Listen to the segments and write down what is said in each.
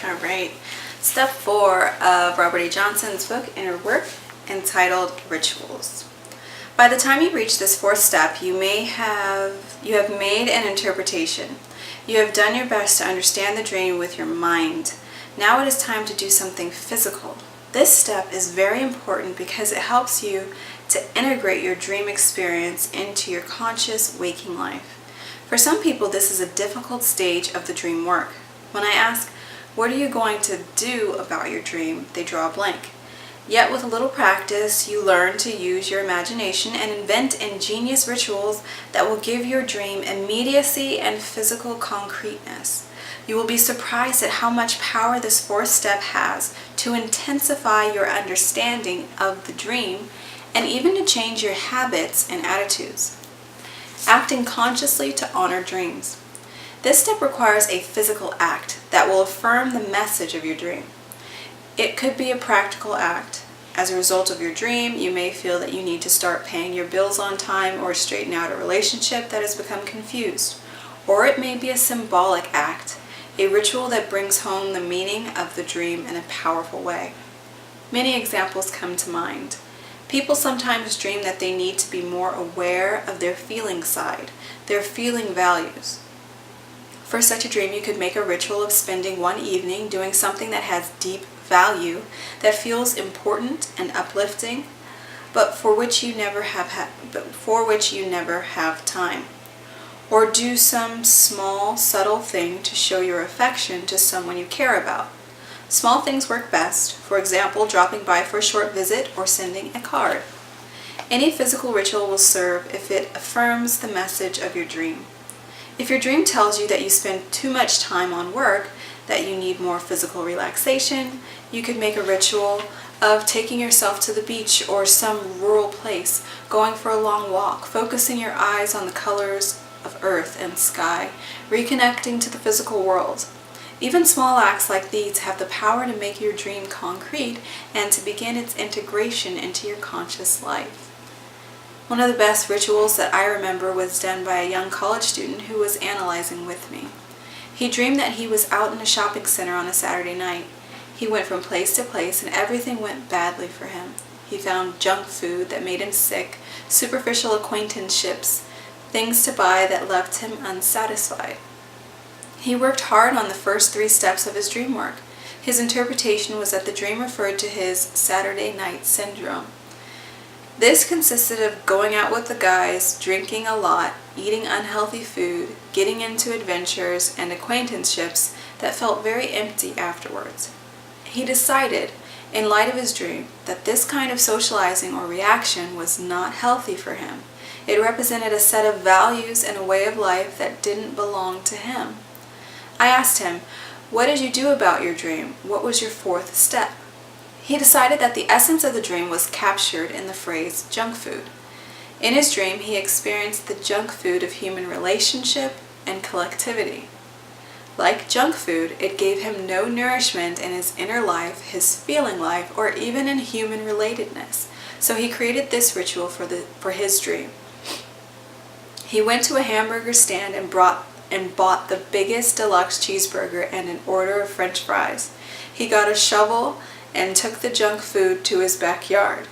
All right. Step 4 of Robert A. Johnson's book, Inner Work, entitled Rituals. By the time you reach this 4th step, you have made an interpretation. You have done your best to understand the dream with your mind. Now it is time to do something physical. This step is very important because it helps you to integrate your dream experience into your conscious waking life. For some people, this is a difficult stage of the dream work. When I ask, "What are you going to do about your dream?" they draw a blank. Yet with a little practice, you learn to use your imagination and invent ingenious rituals that will give your dream immediacy and physical concreteness. You will be surprised at how much power this 4th step has to intensify your understanding of the dream and even to change your habits and attitudes. Acting consciously to honor dreams. This step requires a physical act that will affirm the message of your dream. It could be a practical act. As a result of your dream, you may feel that you need to start paying your bills on time or straighten out a relationship that has become confused. Or it may be a symbolic act, a ritual that brings home the meaning of the dream in a powerful way. Many examples come to mind. People sometimes dream that they need to be more aware of their feeling side, their feeling values. For such a dream, you could make a ritual of spending one evening doing something that has deep value, that feels important and uplifting, but for which you never have time. Or do some small, subtle thing to show your affection to someone you care about. Small things work best, for example, dropping by for a short visit or sending a card. Any physical ritual will serve if it affirms the message of your dream. If your dream tells you that you spend too much time on work, that you need more physical relaxation, you could make a ritual of taking yourself to the beach or some rural place, going for a long walk, focusing your eyes on the colors of earth and sky, reconnecting to the physical world. Even small acts like these have the power to make your dream concrete and to begin its integration into your conscious life. One of the best rituals that I remember was done by a young college student who was analyzing with me. He dreamed that he was out in a shopping center on a Saturday night. He went from place to place and everything went badly for him. He found junk food that made him sick, superficial acquaintanceships, things to buy that left him unsatisfied. He worked hard on the first 3 steps of his dream work. His interpretation was that the dream referred to his Saturday night syndrome. This consisted of going out with the guys, drinking a lot, eating unhealthy food, getting into adventures and acquaintanceships that felt very empty afterwards. He decided, in light of his dream, that this kind of socializing or reaction was not healthy for him. It represented a set of values and a way of life that didn't belong to him. I asked him, "What did you do about your dream? What was your 4th step?" He decided that the essence of the dream was captured in the phrase junk food. In his dream, he experienced the junk food of human relationship and collectivity. Like junk food, it gave him no nourishment in his inner life, his feeling life, or even in human relatedness. So he created this ritual for his dream. He went to a hamburger stand and bought the biggest deluxe cheeseburger and an order of French fries. He got a shovel and took the junk food to his backyard.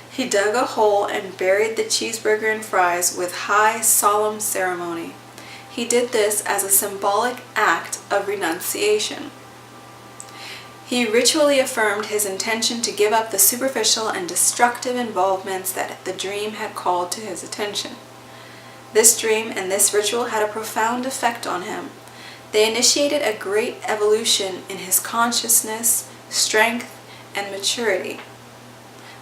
He dug a hole and buried the cheeseburger and fries with high, solemn ceremony. He did this as a symbolic act of renunciation. He ritually affirmed his intention to give up the superficial and destructive involvements that the dream had called to his attention. This dream and this ritual had a profound effect on him. They initiated a great evolution in his consciousness, strength, and maturity.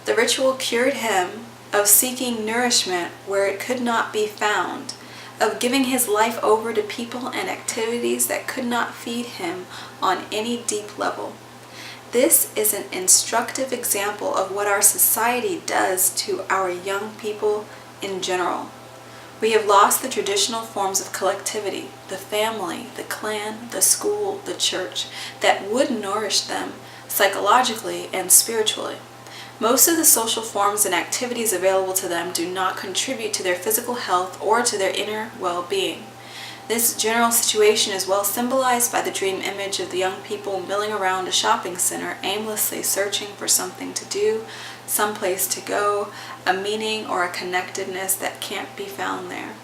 The ritual cured him of seeking nourishment where it could not be found, of giving his life over to people and activities that could not feed him on any deep level. This is an instructive example of what our society does to our young people in general. We have lost the traditional forms of collectivity, the family, the clan, the school, the church, that would nourish them psychologically and spiritually. Most of the social forms and activities available to them do not contribute to their physical health or to their inner well-being. This general situation is well symbolized by the dream image of the young people milling around a shopping center, aimlessly searching for something to do, some place to go, a meaning or a connectedness that can't be found there.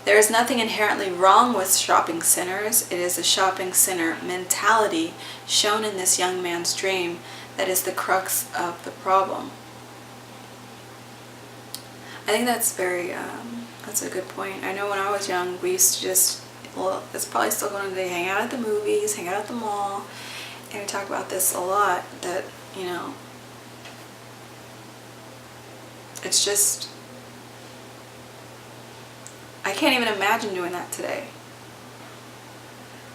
There is nothing inherently wrong with shopping centers. It is a shopping center mentality shown in this young man's dream that is the crux of the problem. I think that's that's a good point. I know when I was young, we used to just, well, it's probably still going on today, hang out at the movies, hang out at the mall, and we talk about this a lot, that, you know, it's just, I can't even imagine doing that today.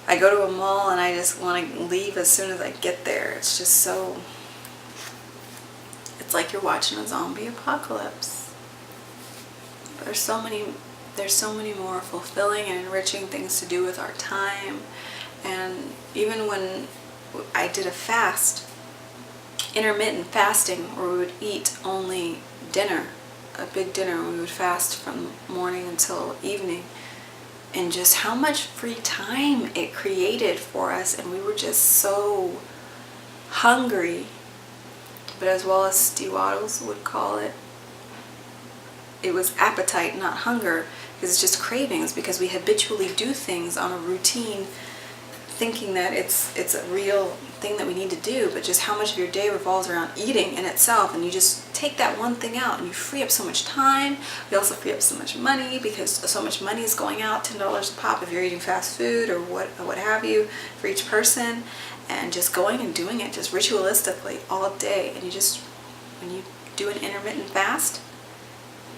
I go to a mall and I just want to leave as soon as I get there. It's just so, it's like you're watching a zombie apocalypse. There's so many more fulfilling and enriching things to do with our time. And even when I did a fast, intermittent fasting, where we would eat only dinner, a big dinner, we would fast from morning until evening, and just how much free time it created for us, and we were just so hungry. But as well as Steve Waddles would call it, it was appetite, not hunger, because it's just cravings, because we habitually do things on a routine thinking that it's a real thing that we need to do, but just how much of your day revolves around eating in itself, and you just take that one thing out and you free up so much time. You also free up so much money, because so much money is going out, $10 a pop if you're eating fast food or what have you, for each person, and just going and doing it just ritualistically all day. And you just, when you do an intermittent fast,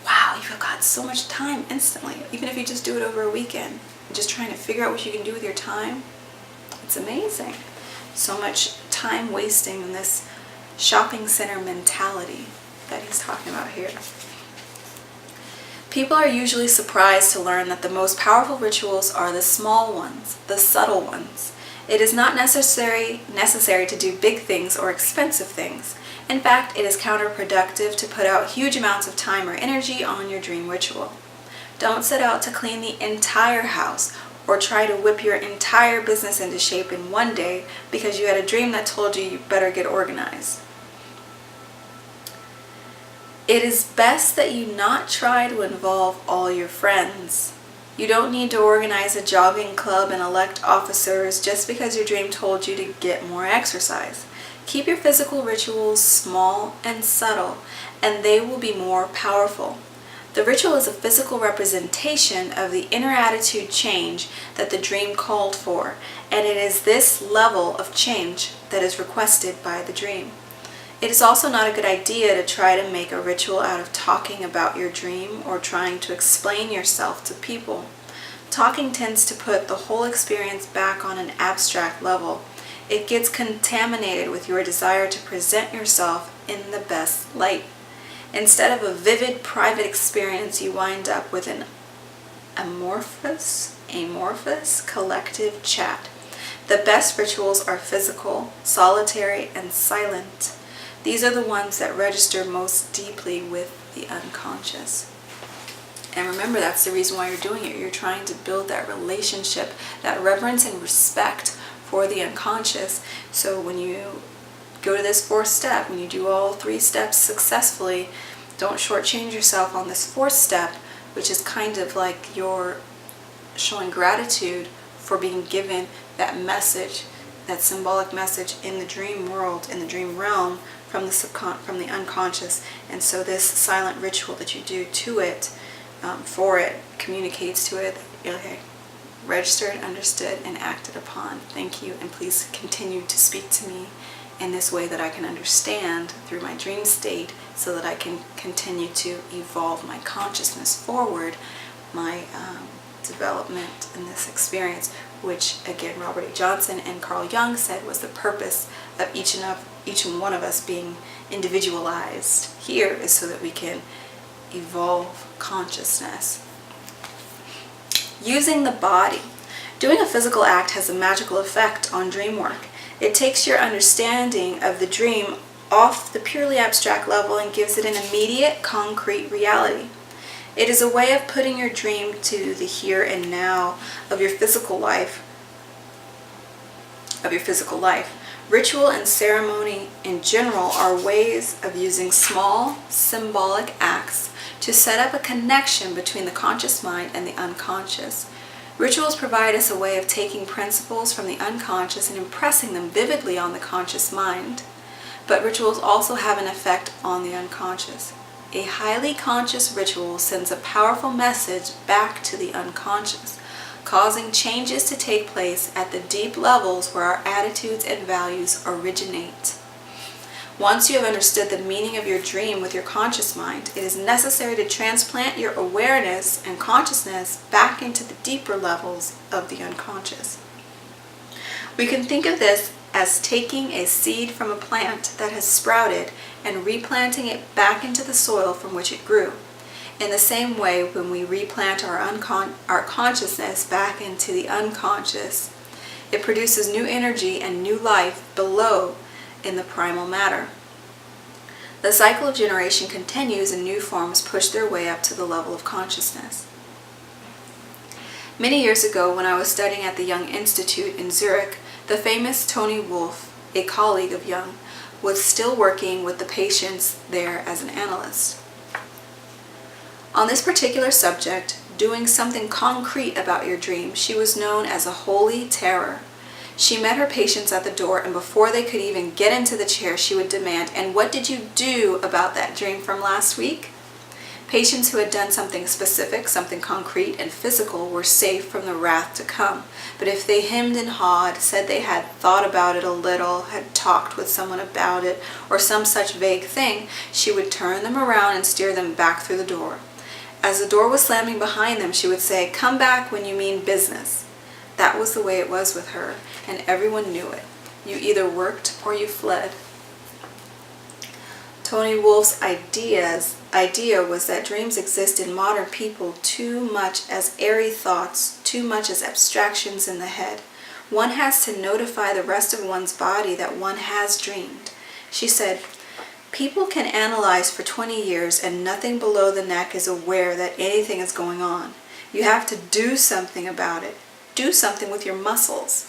wow, you've got so much time instantly. Even if you just do it over a weekend, just trying to figure out what you can do with your time, it's amazing. So much time wasting in this shopping center mentality that he's talking about here. People are usually surprised to learn that the most powerful rituals are the small ones, the subtle ones. It is not necessary to do big things or expensive things. In fact, it is counterproductive to put out huge amounts of time or energy on your dream ritual. Don't set out to clean the entire house or try to whip your entire business into shape in one day because you had a dream that told you you better get organized. It is best that you not try to involve all your friends. You don't need to organize a jogging club and elect officers just because your dream told you to get more exercise. Keep your physical rituals small and subtle, and they will be more powerful. The ritual is a physical representation of the inner attitude change that the dream called for, and it is this level of change that is requested by the dream. It is also not a good idea to try to make a ritual out of talking about your dream or trying to explain yourself to people. Talking tends to put the whole experience back on an abstract level. It gets contaminated with your desire to present yourself in the best light. Instead of a vivid private experience, you wind up with an amorphous collective chat. The best rituals are physical, solitary, and silent. These are the ones that register most deeply with the unconscious. And remember, that's the reason why you're doing it. You're trying to build that relationship, that reverence and respect for the unconscious. So when you go to this fourth step, when you do all 3 steps successfully, don't shortchange yourself on this 4th step, which is kind of like you're showing gratitude for being given that message, that symbolic message in the dream world, in the dream realm, from the unconscious. And so this silent ritual that you do to it, for it, communicates to it, okay, registered, understood, and acted upon. Thank you, and please continue to speak to me in this way that I can understand through my dream state, so that I can continue to evolve my consciousness forward, my development in this experience, which again Robert A. Johnson and Carl Jung said was the purpose of each and one of us being individualized here, is so that we can evolve consciousness. Using the body. Doing a physical act has a magical effect on dream work. It takes your understanding of the dream off the purely abstract level and gives it an immediate, concrete reality. It is a way of putting your dream to the here and now of your physical life. Ritual and ceremony in general are ways of using small symbolic acts to set up a connection between the conscious mind and the unconscious. Rituals provide us a way of taking principles from the unconscious and impressing them vividly on the conscious mind. But rituals also have an effect on the unconscious. A highly conscious ritual sends a powerful message back to the unconscious, causing changes to take place at the deep levels where our attitudes and values originate. Once you have understood the meaning of your dream with your conscious mind, it is necessary to transplant your awareness and consciousness back into the deeper levels of the unconscious. We can think of this as taking a seed from a plant that has sprouted and replanting it back into the soil from which it grew. In the same way, when we replant our consciousness back into the unconscious, it produces new energy and new life below in the primal matter. The cycle of generation continues and new forms push their way up to the level of consciousness. Many years ago, when I was studying at the Jung Institute in Zürich, the famous Tony Wolff, a colleague of Jung, was still working with the patients there as an analyst. On this particular subject, doing something concrete about your dream, she was known as a holy terror. She met her patients at the door, and before they could even get into the chair, she would demand, "And what did you do about that dream from last week?" Patients who had done something specific, something concrete and physical, were safe from the wrath to come. But if they hemmed and hawed, said they had thought about it a little, had talked with someone about it, or some such vague thing, she would turn them around and steer them back through the door. As the door was slamming behind them, she would say, "Come back when you mean business." That was the way it was with her, and everyone knew it. You either worked or you fled. Tony Wolff's idea was that dreams exist in modern people too much as airy thoughts, too much as abstractions in the head. One has to notify the rest of one's body that one has dreamed. She said, "People can analyze for 20 years and nothing below the neck is aware that anything is going on. You have to do something about it. Do something with your muscles."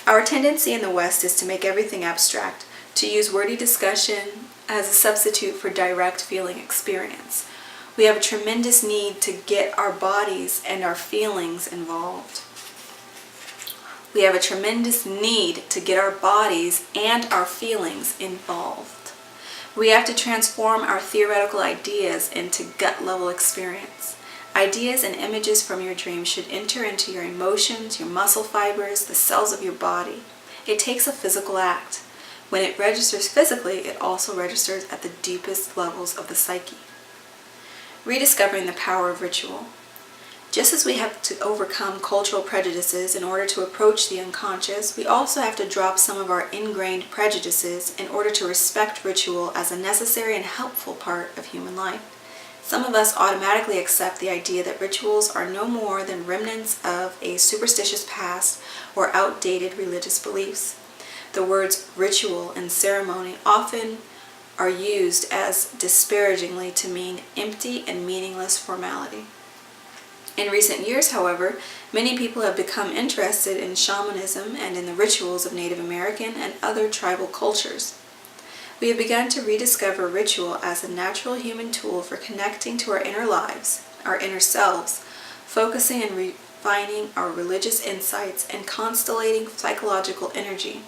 Our tendency in the West is to make everything abstract, to use wordy discussion as a substitute for direct feeling experience. We have a tremendous need to get our bodies and our feelings involved. We have a tremendous need to get our bodies and our feelings involved. We have to transform our theoretical ideas into gut-level experience. Ideas and images from your dream should enter into your emotions, your muscle fibers, the cells of your body. It takes a physical act. When it registers physically, it also registers at the deepest levels of the psyche. Rediscovering the power of ritual. Just as we have to overcome cultural prejudices in order to approach the unconscious, we also have to drop some of our ingrained prejudices in order to respect ritual as a necessary and helpful part of human life. Some of us automatically accept the idea that rituals are no more than remnants of a superstitious past or outdated religious beliefs. The words ritual and ceremony often are used as disparagingly to mean empty and meaningless formality. In recent years, however, many people have become interested in shamanism and in the rituals of Native American and other tribal cultures. We have begun to rediscover ritual as a natural human tool for connecting to our inner lives, our inner selves, focusing and refining our religious insights and constellating psychological energy.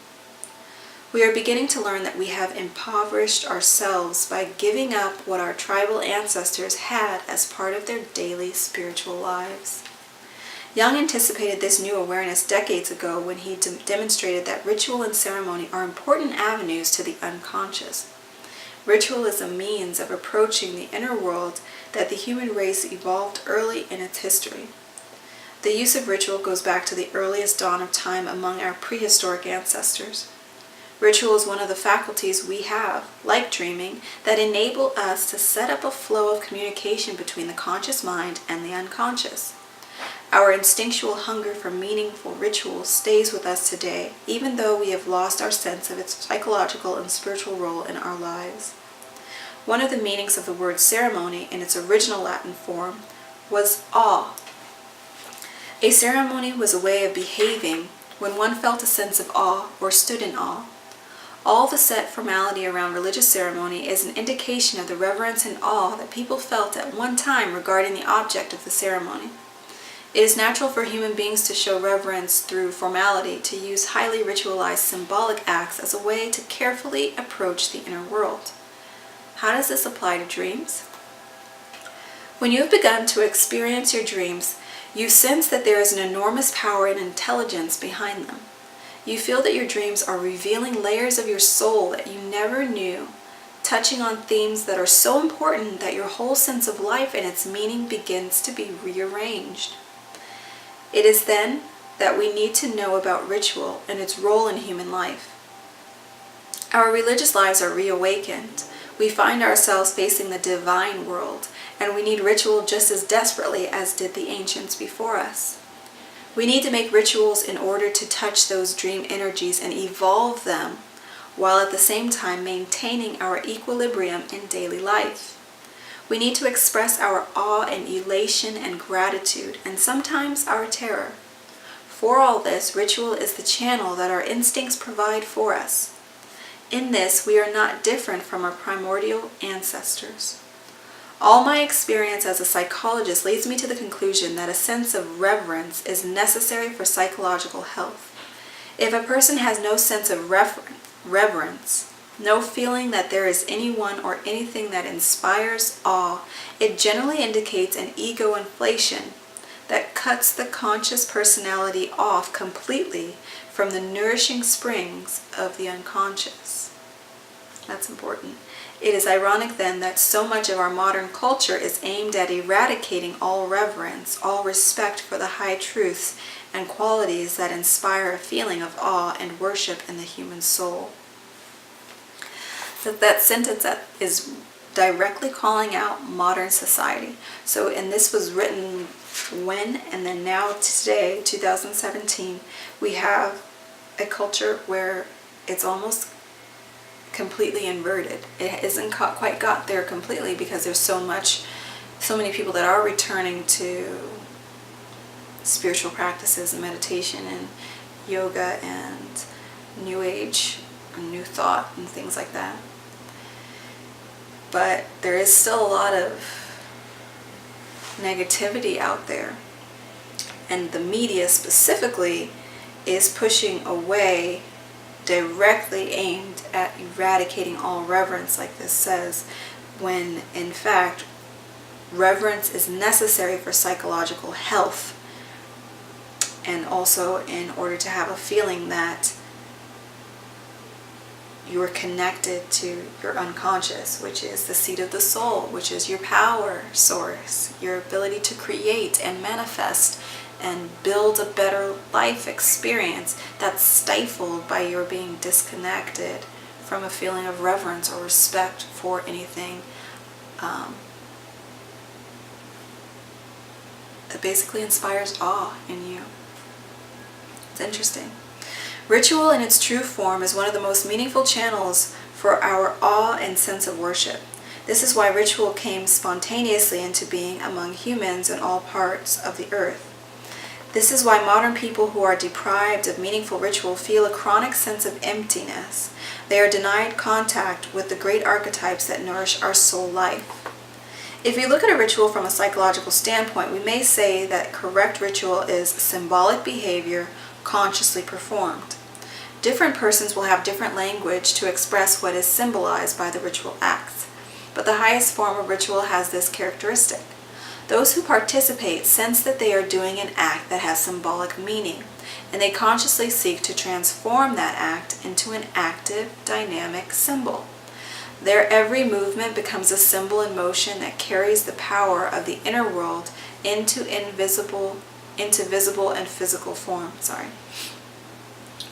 We are beginning to learn that we have impoverished ourselves by giving up what our tribal ancestors had as part of their daily spiritual lives. Jung anticipated this new awareness decades ago when he demonstrated that ritual and ceremony are important avenues to the unconscious. Ritual is a means of approaching the inner world that the human race evolved early in its history. The use of ritual goes back to the earliest dawn of time among our prehistoric ancestors. Ritual is one of the faculties we have, like dreaming, that enable us to set up a flow of communication between the conscious mind and the unconscious. Our instinctual hunger for meaningful rituals stays with us today, even though we have lost our sense of its psychological and spiritual role in our lives. One of the meanings of the word ceremony in its original Latin form was awe. A ceremony was a way of behaving when one felt a sense of awe or stood in awe. All the set formality around religious ceremony is an indication of the reverence and awe that people felt at one time regarding the object of the ceremony. It is natural for human beings to show reverence through formality, to use highly ritualized symbolic acts as a way to carefully approach the inner world. How does this apply to dreams? When you have begun to experience your dreams, you sense that there is an enormous power and intelligence behind them. You feel that your dreams are revealing layers of your soul that you never knew, touching on themes that are so important that your whole sense of life and its meaning begins to be rearranged. It is then that we need to know about ritual and its role in human life. Our religious lives are reawakened. We find ourselves facing the divine world, and we need ritual just as desperately as did the ancients before us. We need to make rituals in order to touch those dream energies and evolve them, while at the same time maintaining our equilibrium in daily life. We need to express our awe and elation and gratitude, and sometimes our terror. For all this, ritual is the channel that our instincts provide for us. In this, we are not different from our primordial ancestors. All my experience as a psychologist leads me to the conclusion that a sense of reverence is necessary for psychological health. If a person has no sense of reverence, no feeling that there is anyone or anything that inspires awe, it generally indicates an ego inflation that cuts the conscious personality off completely from the nourishing springs of the unconscious. That's important. It is ironic then that so much of our modern culture is aimed at eradicating all reverence, all respect for the high truths and qualities that inspire a feeling of awe and worship in the human soul. That sentence is directly calling out modern society. And this was written when, and then now today, 2017, we have a culture where it's almost completely inverted. It hasn't quite got there completely because there's so many people that are returning to spiritual practices and meditation and yoga and new age and new thought and things like that. But there is still a lot of negativity out there, and the media specifically is pushing away, directly aimed at eradicating all reverence, like this says, when in fact reverence is necessary for psychological health, and also in order to have a feeling that you are connected to your unconscious, which is the seat of the soul, which is your power source, your ability to create and manifest and build a better life experience that's stifled by your being disconnected from a feeling of reverence or respect for anything that basically inspires awe in you. It's interesting. Ritual in its true form is one of the most meaningful channels for our awe and sense of worship. This is why ritual came spontaneously into being among humans in all parts of the earth. This is why modern people who are deprived of meaningful ritual feel a chronic sense of emptiness. They are denied contact with the great archetypes that nourish our soul life. If you look at a ritual from a psychological standpoint, we may say that correct ritual is symbolic behavior consciously performed. Different persons will have different language to express what is symbolized by the ritual acts, but the highest form of ritual has this characteristic. Those who participate sense that they are doing an act that has symbolic meaning, and they consciously seek to transform that act into an active, dynamic symbol. Their every movement becomes a symbol in motion that carries the power of the inner world into visible and physical form.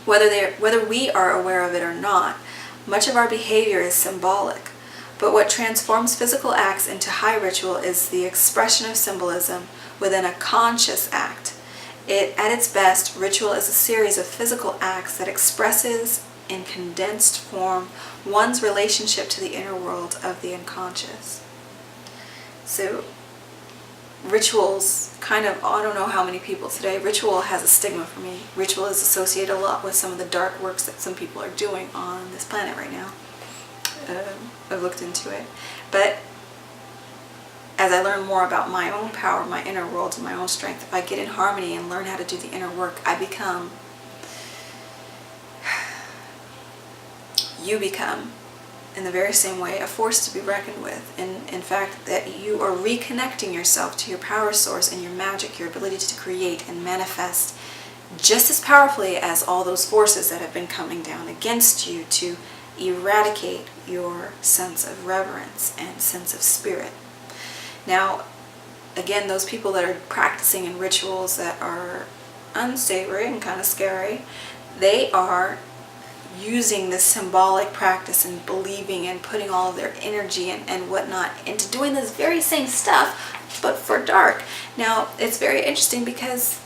Whether we are aware of it or not, much of our behavior is symbolic. But what transforms physical acts into high ritual is the expression of symbolism within a conscious act. At its best, ritual is a series of physical acts that expresses in condensed form one's relationship to the inner world of the unconscious. So rituals, I don't know how many people today, ritual has a stigma for me. Ritual is associated a lot with some of the dark works that some people are doing on this planet right now. I've looked into it. But as I learn more about my own power, my inner world, and my own strength, if I get in harmony and learn how to do the inner work, you become, in the very same way, a force to be reckoned with. In fact, that you are reconnecting yourself to your power source and your magic, your ability to create and manifest just as powerfully as all those forces that have been coming down against you to eradicate your sense of reverence and sense of spirit. Now, again, those people that are practicing in rituals that are unsavory and kind of scary, they are using this symbolic practice and believing and putting all of their energy and whatnot into doing this very same stuff, but for dark. Now, it's very interesting because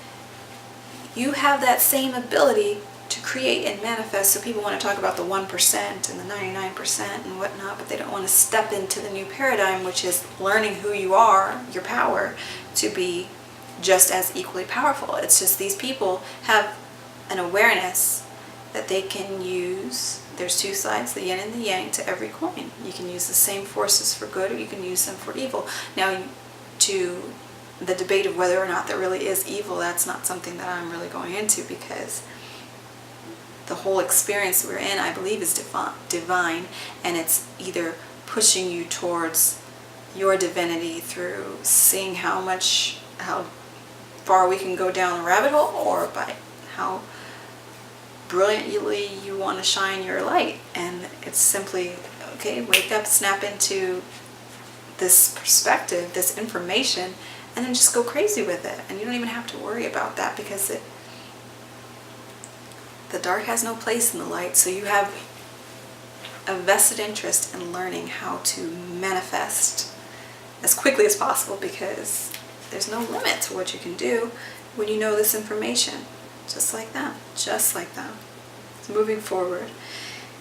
you have that same ability to create and manifest. So people want to talk about the 1% and the 99% and whatnot, but they don't want to step into the new paradigm, which is learning who you are, your power, to be just as equally powerful. It's just these people have an awareness that they can use. There's two sides, the yin and the yang, to every coin. You can use the same forces for good, or you can use them for evil. Now, to the debate of whether or not there really is evil, that's not something that I'm really going into, because the whole experience we're in, I believe, is divine, and it's either pushing you towards your divinity through seeing how far we can go down the rabbit hole, or by how brilliantly you want to shine your light. And it's simply, okay, wake up, snap into this perspective, this information, and then just go crazy with it. And you don't even have to worry about that, because the dark has no place in the light. So you have a vested interest in learning how to manifest as quickly as possible, because there's no limit to what you can do when you know this information. Just like that. Just like that. So moving forward,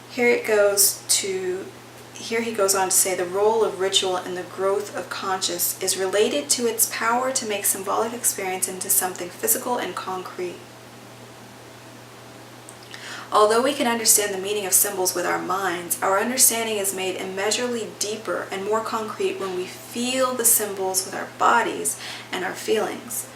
here he goes on to say the role of ritual in the growth of conscious is related to its power to make symbolic experience into something physical and concrete. Although we can understand the meaning of symbols with our minds, our understanding is made immeasurably deeper and more concrete when we feel the symbols with our bodies and our feelings.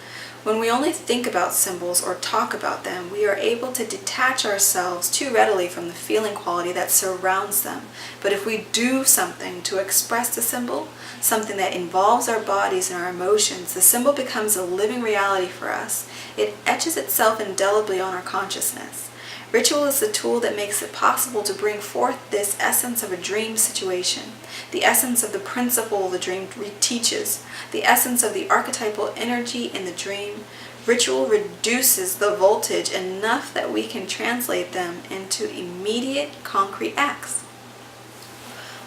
When we only think about symbols or talk about them, we are able to detach ourselves too readily from the feeling quality that surrounds them. But if we do something to express the symbol, something that involves our bodies and our emotions, the symbol becomes a living reality for us. It etches itself indelibly on our consciousness. Ritual is the tool that makes it possible to bring forth this essence of a dream situation, the essence of the principle the dream teaches, the essence of the archetypal energy in the dream. Ritual reduces the voltage enough that we can translate them into immediate, concrete acts.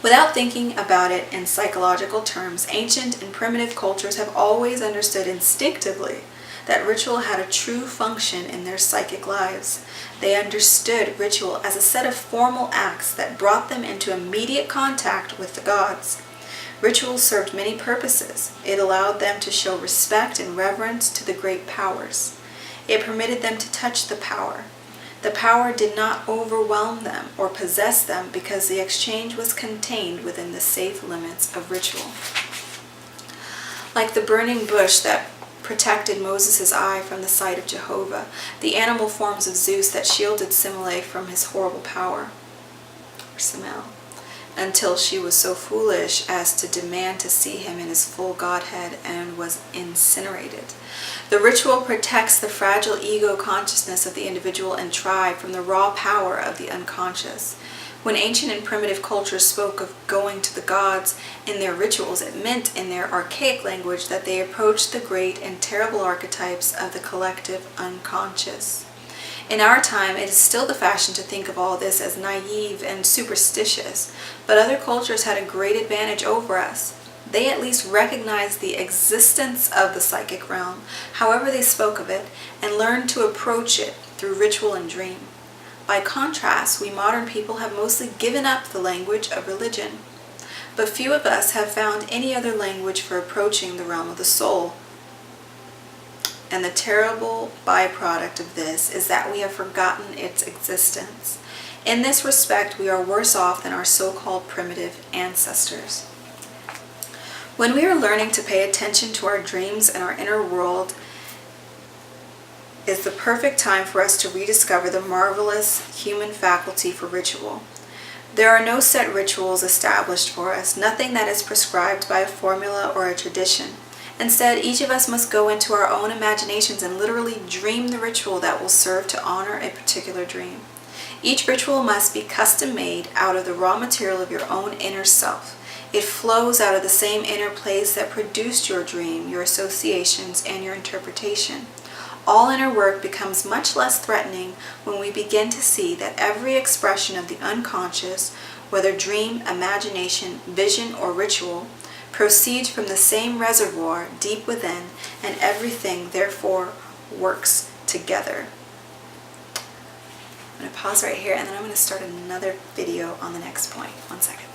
Without thinking about it in psychological terms, ancient and primitive cultures have always understood instinctively that ritual had a true function in their psychic lives. They understood ritual as a set of formal acts that brought them into immediate contact with the gods. Ritual served many purposes. It allowed them to show respect and reverence to the great powers. It permitted them to touch the power. The power did not overwhelm them or possess them, because the exchange was contained within the safe limits of ritual. Like the burning bush that protected Moses' eye from the sight of Jehovah, the animal forms of Zeus that shielded Semele from his horrible power, or Semele, until she was so foolish as to demand to see him in his full godhead and was incinerated. The ritual protects the fragile ego consciousness of the individual and tribe from the raw power of the unconscious. When ancient and primitive cultures spoke of going to the gods in their rituals, it meant in their archaic language that they approached the great and terrible archetypes of the collective unconscious. In our time, it is still the fashion to think of all this as naive and superstitious, but other cultures had a great advantage over us. They at least recognized the existence of the psychic realm, however they spoke of it, and learned to approach it through ritual and dream. By contrast, we modern people have mostly given up the language of religion. But few of us have found any other language for approaching the realm of the soul. And the terrible byproduct of this is that we have forgotten its existence. In this respect, we are worse off than our so-called primitive ancestors. When we are learning to pay attention to our dreams and our inner world, is the perfect time for us to rediscover the marvelous human faculty for ritual. There are no set rituals established for us, nothing that is prescribed by a formula or a tradition. Instead, each of us must go into our own imaginations and literally dream the ritual that will serve to honor a particular dream. Each ritual must be custom-made out of the raw material of your own inner self. It flows out of the same inner place that produced your dream, your associations, and your interpretation. All inner work becomes much less threatening when we begin to see that every expression of the unconscious, whether dream, imagination, vision, or ritual, proceeds from the same reservoir deep within, and everything, therefore, works together. I'm going to pause right here, and then I'm going to start another video on the next point. 1 second.